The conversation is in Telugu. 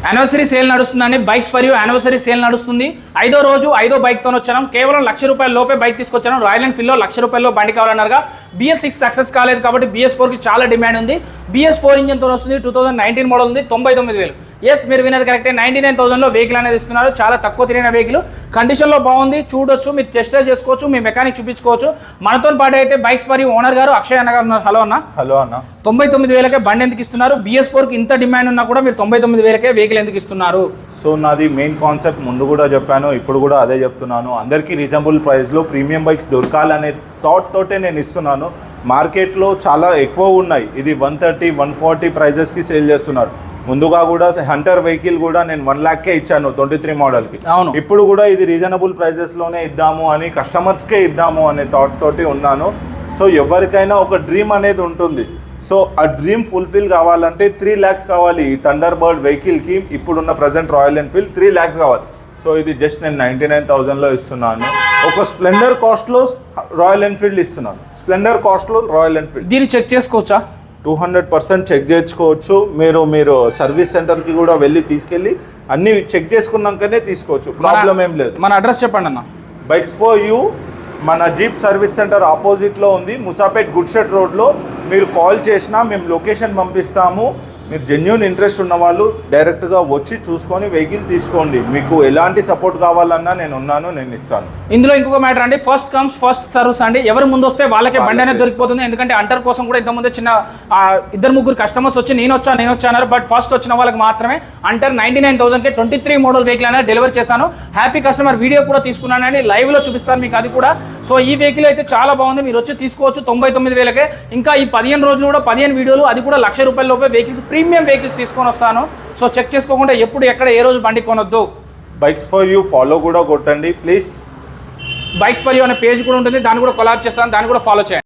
యానివర్సరీ సేల్ నడుస్తుందండి. Bikes for you anniversary sale నడుస్తుంది. 5వ రోజు 5వ బైక్తో వచ్చాను. కేవలం ₹1,00,000 లోపే బైక్ తీసుకొచ్చాను. రాయల్ ఎన్ఫీల్డ్లో ₹1,00,000 బండి కావాలన్నారుగా. BS6 సక్సెస్ కాలేదు కాబట్టి BS4కి చాలా డిమాండ్ ఉంది. BS4 ఇంజన్తో వస్తుంది. 2019 మోడల్ ఉంది. 99,000. ఎస్, మీరు వినేది కరెక్టే. 99,000లో వెహికల్ అనేది ఇస్తున్నారు. చాలా తక్కువ తిరిగిన వెహికల్, కండిషన్లో బాగుంది. చూడొచ్చు, మీరు టెస్ట్ డ్రైవ్ చేసుకోవచ్చు, మీ మెకానిక్ చూపించుకోవచ్చు. మనతో పాటు అయితే బైక్స్ ఫర్ యూ ఓనర్ గారు అక్షయ్ అన్న గారు ఉన్నారు. హలో అన్న. హలో అన్న. 99,000కే బండి ఎందుకు ఇస్తున్నారు? BS4కి ఇంత డిమాండ్ ఉన్నా కూడా మీరు 99,000కే వెహికల్ ఎందుకు ఇస్తున్నారు? సో నాది మెయిన్ కాన్సెప్ట్ ముందు కూడా చెప్పాను, ఇప్పుడు కూడా అదే చెప్తున్నాను. అందరికీ రీజనబుల్ ప్రైస్లో ప్రీమియం బైక్స్ దొరకాలనే థాట్ తోటే నేను ఇస్తున్నాను. మార్కెట్లో చాలా ఎక్కువ ఉన్నాయి. ఇది 130, 140 ప్రైజెస్కి సేల్ చేస్తున్నారు. ముందుగా కూడా హంటర్ వెహికల్ కూడా నేను 1 lakhకే ఇచ్చాను 23 మోడల్కి. ఇప్పుడు కూడా ఇది రీజనబుల్ ప్రైజెస్లోనే ఇద్దాము అని, కస్టమర్స్కే ఇద్దాము అనే థాట్ తోటి ఉన్నాను. సో ఎవరికైనా ఒక డ్రీమ్ అనేది ఉంటుంది. సో ఆ డ్రీమ్ ఫుల్ఫిల్ కావాలంటే 3 lakhs కావాలి. ఈ థండర్ బర్డ్ వెహికల్కి ఇప్పుడున్న ప్రజెంట్ రాయల్ ఎన్ఫీల్డ్ 3 lakhs కావాలి. సో ఇది జస్ట్ నేను 99,000లో ఇస్తున్నాను. ఒక స్ప్లెండర్ కాస్ట్లో రాయల్ ఎన్ఫీల్డ్ ఇస్తున్నాను. స్ప్లెండర్ కాస్ట్లో రాయల్ ఎన్ఫీల్డ్. దీన్ని చెక్ చేసుకోవచ్చా? 200% చెక్ చేసుకోవచ్చు. మీరు సర్వీస్ సెంటర్కి కూడా వెళ్ళి తీసుకెళ్ళి అన్ని చెక్ చేసుకున్నాకనే తీసుకోవచ్చు. ప్రాబ్లం ఏం లేదు. మన అడ్రస్ చెప్పండి అన్న. బైక్స్ ఫర్ యూ మన జీప్ సర్వీస్ సెంటర్ ఆపోజిట్లో ఉంది, ముసాపేట్ గుడ్షెట్ రోడ్లో. మీరు కాల్ చేసినా మేము లొకేషన్ పంపిస్తాము. మీరు జెన్యూన్ ఇంట్రెస్ట్ ఉన్న వాళ్ళు డైరెక్ట్గా వచ్చి చూసుకొని వెహికల్ తీసుకోండి. మీకు ఎలాంటి సపోర్ట్ కావాలన్నా నేను ఉన్నాను, నేను ఇస్తాను. ఇందులో ఇంకొక మ్యాటర్ అండి, ఫస్ట్ కమ్స్ ఫస్ట్ సర్వీస్ అండి. ఎవరు ముందు వస్తే వాళ్ళకే బండి అనేది దొరికిపోతుంది. ఎందుకంటే అంటర్ కోసం కూడా ఇంతకుముందు చిన్న 2-3 కస్టమర్స్ వచ్చి నేను వచ్చా అన్నారు. బట్ ఫస్ట్ వచ్చిన వాళ్ళకి మాత్రమే అంటర్ 99,000కే 23 మోడల్ వెహికల్ అనేది డెలివరీ చేశాను. హ్యాపీ కస్టమర్ వీడియో కూడా తీసుకున్నానని లైవ్లో చూపిస్తాను మీకు అది కూడా. సో ఈ వెహికల్ అయితే చాలా బాగుంది, మీరు వచ్చి తీసుకోవచ్చు 99,000కే. ఇంకా ఈ 15 రోజులు కూడా 15 వీడియోలు, అది కూడా ₹1,00,000 లోపే వెహికల్స్, ప్రీమియం వెహికల్స్ తీసుకొని వస్తాను. సో చెక్ చేసుకోకుండా ఎప్పుడు ఎక్కడ ఏ రోజు బండి కొనొద్దు. బైక్స్ ఫర్ యూ ఫాలో కూడా కొట్టండి ప్లీజ్. బైక్స్ ఫర్ యూ అనే పేజ్ కూడా ఉంటుంది, దాన్ని కూడా కొలాబ్ చేస్తాను, దాన్ని కూడా ఫాలో చేయండి.